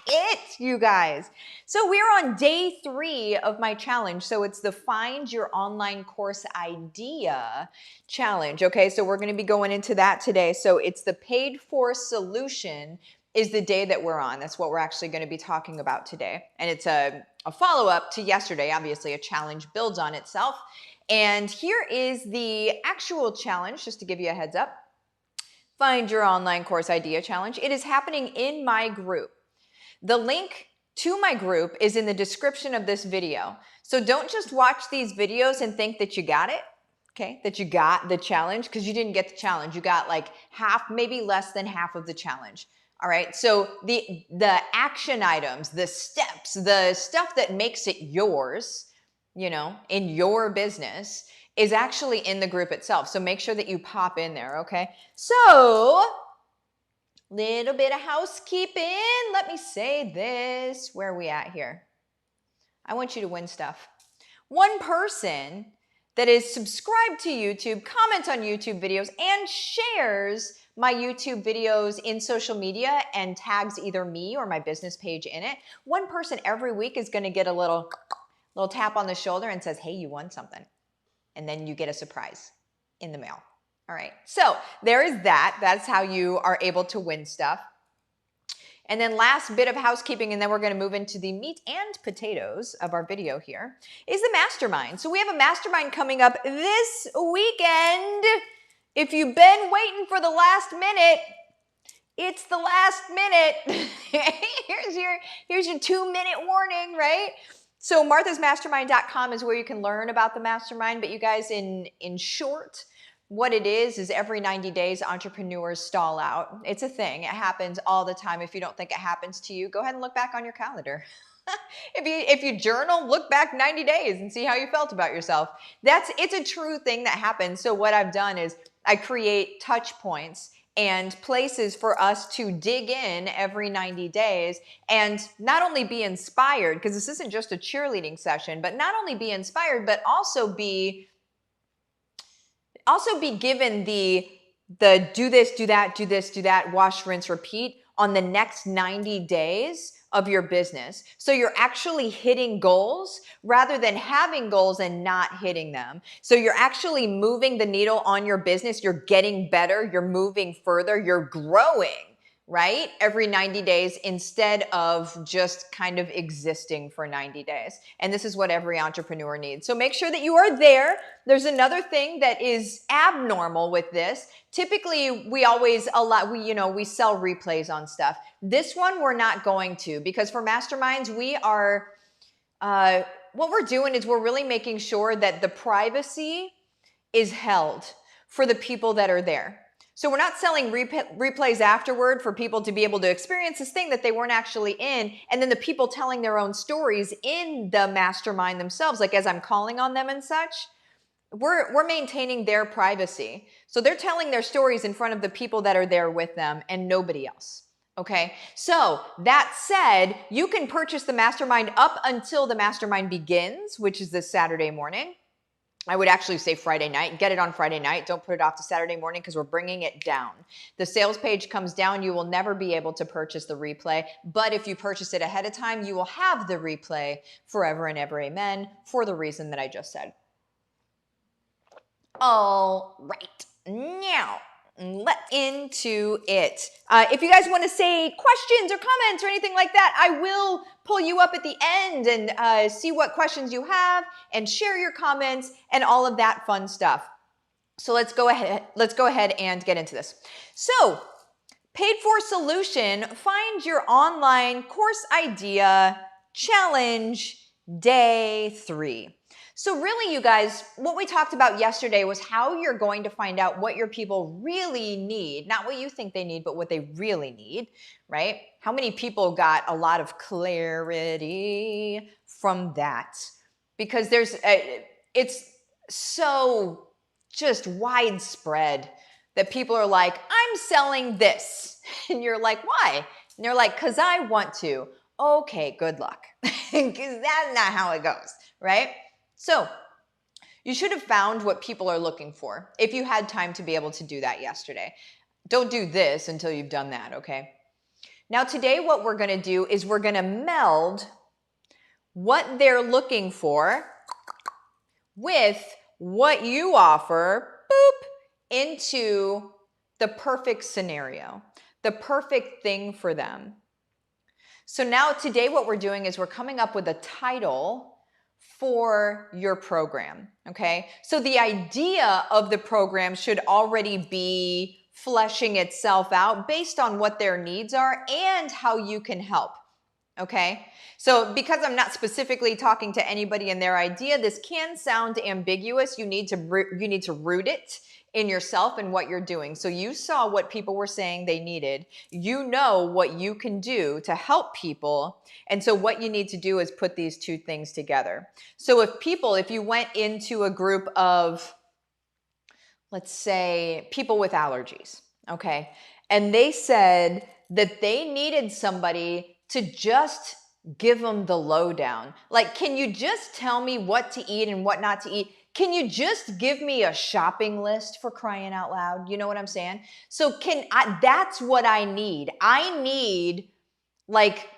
it, you guys. So we're on day 3 of my challenge. So it's the Find Your Online Course Idea challenge. Okay, so we're going to be going into that today. So it's the paid for solution is the day that we're on. That's what we're actually going to be talking about today. And it's a follow-up to yesterday. Obviously, a challenge builds on itself. And here is the actual challenge, just to give you a heads up. Find Your Online Course Idea Challenge. It is happening in my group. The link to my group is in the description of this video. So don't just watch these videos and think that you got it, okay? That you got the challenge, because you didn't get the challenge. You got like half, maybe less than half of the challenge. All right, so the action items, the steps, the stuff that makes it yours, you know, in your business is actually in the group itself. So make sure that you pop in there, okay? So, little bit of housekeeping. Let me say this. Where are we at here? I want you to win stuff. One person that is subscribed to YouTube, comments on YouTube videos, and shares my YouTube videos in social media and tags either me or my business page in it. One person every week is going to get a little tap on the shoulder and says, hey, you won something. And then you get a surprise in the mail. All right, so there is that. That's how you are able to win stuff. And then last bit of housekeeping, and then we're going to move into the meat and potatoes of our video here, is the mastermind. So we have a mastermind coming up this weekend. If you've been waiting for the last minute, it's the last minute. here's your 2-minute warning, right? So marthasmastermind.com is where you can learn about the mastermind. But you guys, in short, what it is every 90 days, entrepreneurs stall out. It's a thing. It happens all the time. If you don't think it happens to you, go ahead and look back on your calendar. If you journal, look back 90 days and see how you felt about yourself. It's a true thing that happens. So what I've done is I create touch points and places for us to dig in every 90 days and not only be inspired, because this isn't just a cheerleading session, but not only be inspired, but also be given the do this, do that, do this, do that, wash, rinse, repeat on the next 90 days of your business. So you're actually hitting goals rather than having goals and not hitting them. So you're actually moving the needle on your business. You're getting better. You're moving further. You're growing, right? Every 90 days instead of just kind of existing for 90 days. And this is what every entrepreneur needs. So make sure that you are there. There's another thing that is abnormal with this. Typically, we sell replays on stuff. This one, we're not going to, because for masterminds, what we're doing is we're really making sure that the privacy is held for the people that are there. So we're not selling replays afterward for people to be able to experience this thing that they weren't actually in. And then the people telling their own stories in the mastermind themselves, like as I'm calling on them and such, we're maintaining their privacy. So they're telling their stories in front of the people that are there with them and nobody else. Okay. So that said, you can purchase the mastermind up until the mastermind begins, which is this Saturday morning. I would actually say Friday night. Get it on Friday night. Don't put it off to Saturday morning because we're bringing it down. The sales page comes down. You will never be able to purchase the replay. But if you purchase it ahead of time, you will have the replay forever and ever. Amen. For the reason that I just said. All right. Now, let's into it. If you guys want to say questions or comments or anything like that, I will pull you up at the end and see what questions you have and share your comments and all of that fun stuff. So let's go ahead and get into this. So, paid for solution, find your online course idea challenge day 3. So really, you guys, what we talked about yesterday was how you're going to find out what your people really need, not what you think they need, but what they really need, right? How many people got a lot of clarity from that? Because it's so just widespread that people are like, I'm selling this. And you're like, why? And they're like, because I want to. Okay, good luck. Because that's not how it goes, right? So you should have found what people are looking for if you had time to be able to do that yesterday. Don't do this until you've done that, okay? Now today what we're gonna do is we're gonna meld what they're looking for with what you offer, boop, into the perfect scenario, the perfect thing for them. So now today what we're doing is we're coming up with a title for your program, okay? So the idea of the program should already be fleshing itself out based on what their needs are and how you can help. Okay, so because I'm not specifically talking to anybody in their idea, this can sound ambiguous. You need to root it in yourself and what you're doing. So you saw what people were saying they needed. You know what you can do to help people. And so what you need to do is put these two things together. So if you went into a group of, let's say, people with allergies, okay, and they said that they needed somebody to just give them the lowdown. Like, can you just tell me what to eat and what not to eat? Can you just give me a shopping list, for crying out loud? You know what I'm saying? So that's what I need. I need, like,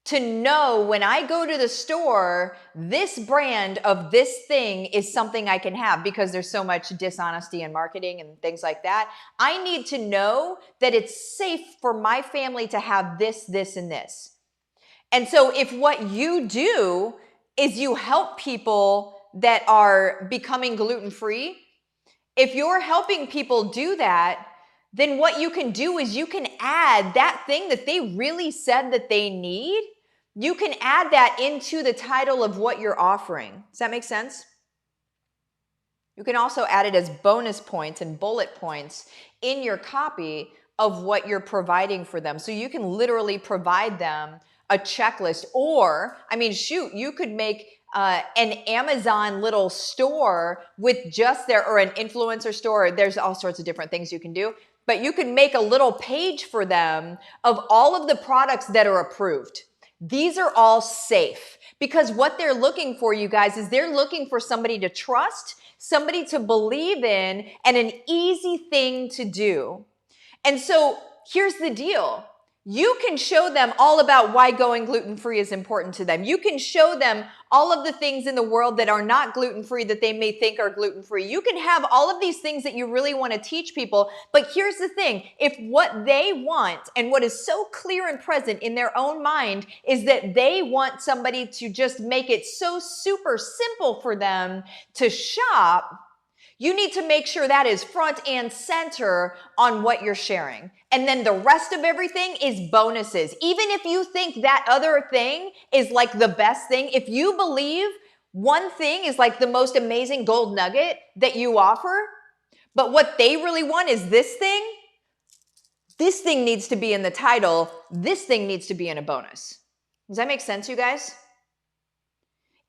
to know when I go to the store, this brand of this thing is something I can have, because there's so much dishonesty in marketing and things like that. I need to know that it's safe for my family to have this, this, and this. And so if what you do is you help people that are becoming gluten-free, if you're helping people do that, then what you can do is you can add that thing that they really said that they need. You can add that into the title of what you're offering. Does that make sense? You can also add it as bonus points and bullet points in your copy of what you're providing for them. So you can literally provide them a checklist, or, I mean, shoot, you could make an Amazon little store with just or an influencer store. There's all sorts of different things you can do, but you can make a little page for them of all of the products that are approved. These are all safe, because what they're looking for, you guys, is they're looking for somebody to trust, somebody to believe in, and an easy thing to do. And so here's the deal. You can show them all about why going gluten-free is important to them. You can show them all of the things in the world that are not gluten-free that they may think are gluten-free. You can have all of these things that you really want to teach people. But here's the thing. If what they want, and what is so clear and present in their own mind, is that they want somebody to just make it so super simple for them to shop, you need to make sure that is front and center on what you're sharing. And then the rest of everything is bonuses. Even if you think that other thing is like the best thing, if you believe one thing is like the most amazing gold nugget that you offer, but what they really want is this thing needs to be in the title, this thing needs to be in a bonus. Does that make sense, you guys?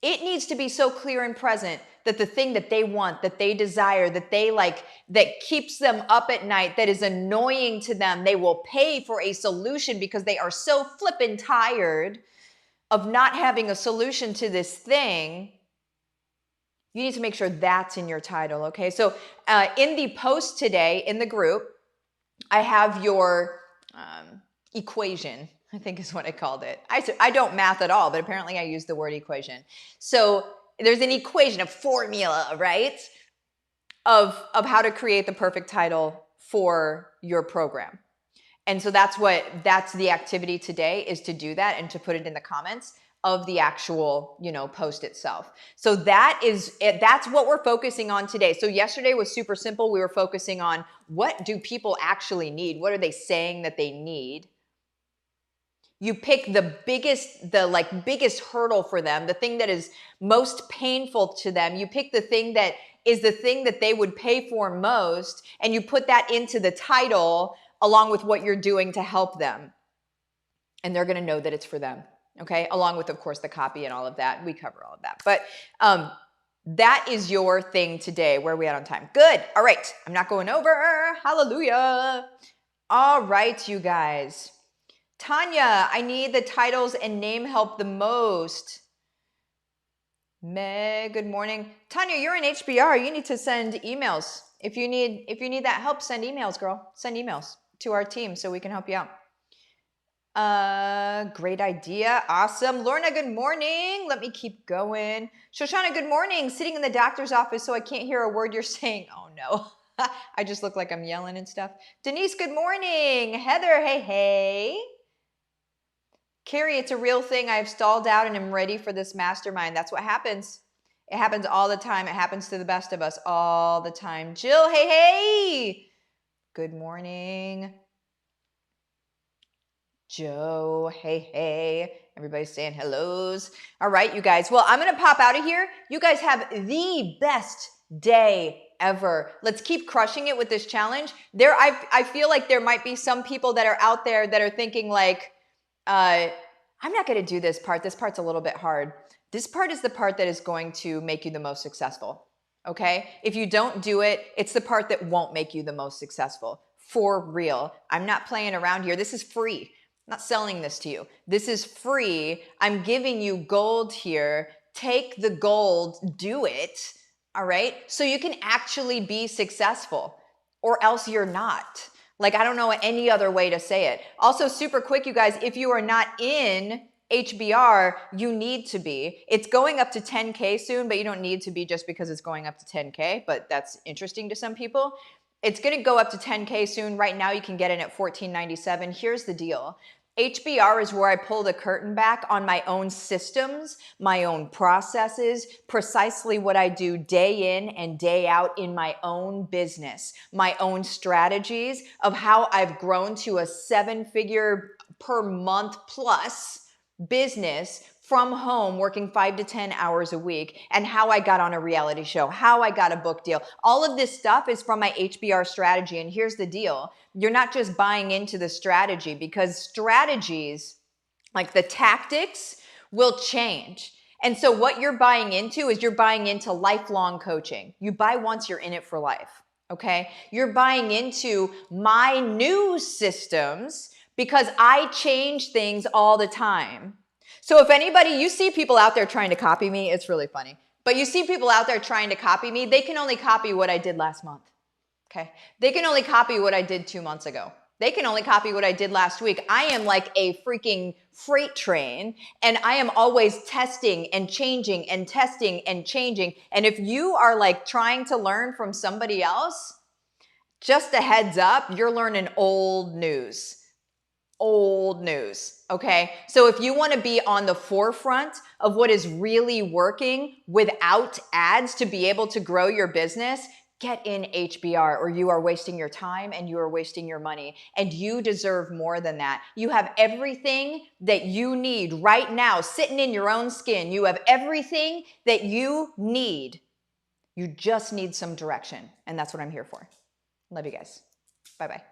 It needs to be so clear and present that the thing that they want, that they desire, that they like, that keeps them up at night, that is annoying to them, they will pay for a solution because they are so flippin' tired of not having a solution to this thing. You need to make sure that's in your title, okay? So in the post today, in the group, I have your equation, I think is what I called it. I don't math at all, but apparently I use the word equation. So there's an equation, a formula, right? Of how to create the perfect title for your program. And so that's the activity today, is to do that and to put it in the comments of the actual, post itself. So that's what we're focusing on today. So yesterday was super simple. We were focusing on, what do people actually need? What are they saying that they need? You pick the biggest hurdle for them, the thing that is most painful to them. You pick the thing that is the thing that they would pay for most, and you put that into the title along with what you're doing to help them. And they're going to know that it's for them, okay? Along with, of course, the copy and all of that. We cover all of that. But that is your thing today. Where are we at on time? Good. All right. I'm not going over. Hallelujah. All right, you guys. Tanya, I need the titles and name help the most. Meg, good morning. Tanya, you're in HBR. You need to send emails. If you need that help, send emails, girl. Send emails to our team so we can help you out. Great idea. Awesome. Lorna, good morning. Let me keep going. Shoshana, good morning. Sitting in the doctor's office so I can't hear a word you're saying. Oh no. I just look like I'm yelling and stuff. Denise, good morning. Heather, hey, hey. Carrie, it's a real thing. I've stalled out and am ready for this mastermind. That's what happens. It happens all the time. It happens to the best of us all the time. Jill, hey, hey. Good morning. Joe, hey, hey. Everybody's saying hellos. All right, you guys. Well, I'm going to pop out of here. You guys have the best day ever. Let's keep crushing it with this challenge. I feel like there might be some people that are out there that are thinking like, I'm not going to do this part. This part's a little bit hard. This part is the part that is going to make you the most successful. Okay? If you don't do it, it's the part that won't make you the most successful. For real. I'm not playing around here. This is free. I'm not selling this to you. This is free. I'm giving you gold here. Take the gold, do it. All right? So you can actually be successful, or else you're not. Like, I don't know any other way to say it. Also, super quick, you guys, if you are not in HBR, you need to be. It's going up to 10K soon, but you don't need to be just because it's going up to 10K, but that's interesting to some people. It's going to go up to 10K soon. Right now, you can get in at $14.97. Here's the deal. HBR is where I pull the curtain back on my own systems, my own processes, precisely what I do day in and day out in my own business, my own strategies of how I've grown to a 7-figure per month plus business from home, working 5 to 10 hours a week, and how I got on a reality show, how I got a book deal. All of this stuff is from my HBR strategy. And here's the deal. You're not just buying into the strategy, because strategies, like the tactics, will change. And so what you're buying into is you're buying into lifelong coaching. You buy once, you're in it for life. Okay? You're buying into my new systems because I change things all the time. So if anybody, you see people out there trying to copy me, it's really funny. But you see people out there trying to copy me, they can only copy what I did last month. Okay? They can only copy what I did 2 months ago. They can only copy what I did last week. I am like a freaking freight train, and I am always testing and changing and testing and changing. And if you are like trying to learn from somebody else, just a heads up, you're learning old news. Old news, okay? So if you want to be on the forefront of what is really working without ads to be able to grow your business, get in HBR, or you are wasting your time and you are wasting your money, and you deserve more than that. You have everything that you need right now sitting in your own skin. You have everything that you need. You just need some direction, and that's what I'm here for. Love you guys. Bye-bye.